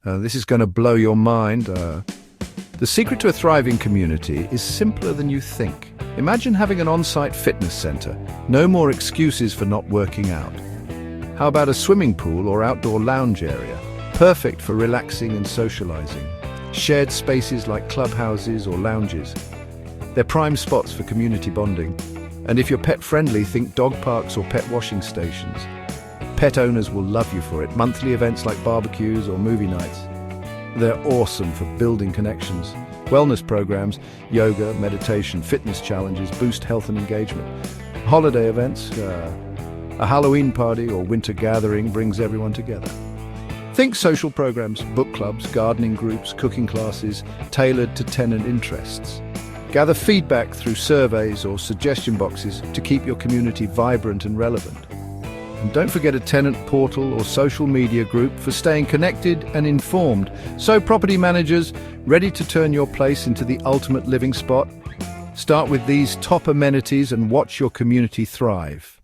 This is going to blow your mind. The secret to a thriving community is simpler than you think. Imagine having an on-site fitness center. No more excuses for not working out. How about a swimming pool or outdoor lounge area? Perfect for relaxing and socializing. Shared spaces like clubhouses or lounges. They're prime spots for community bonding. And if you're pet-friendly, think dog parks or pet washing stations. Pet owners will love you for it. Monthly events like barbecues or movie nights. They're awesome for building connections. Wellness programs, yoga, meditation, fitness challenges boost health and engagement. Holiday events, a Halloween party or winter gathering brings everyone together. Think social programs, book clubs, gardening groups, cooking classes, tailored to tenant interests. Gather feedback through surveys or suggestion boxes to keep your community vibrant and relevant. And don't forget a tenant portal or social media group for staying connected and informed. So property managers, ready to turn your place into the ultimate living spot? Start with these top amenities and watch your community thrive.